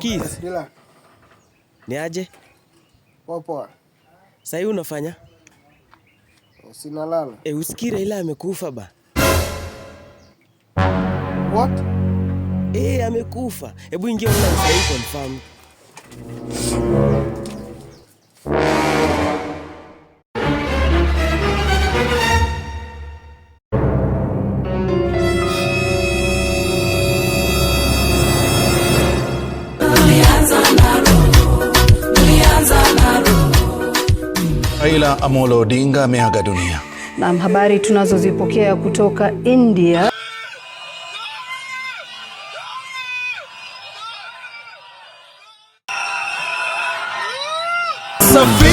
Keith. Bila. Ni aje? Poa. Sasa unafanya? Sina lala. Usikire ila amekufa ba. What? Amekufa. Hebu ingia online sasa confirm. Raila Amolo Odinga ameaga dunia. Na habari tunazozipokea kutoka India. Safi.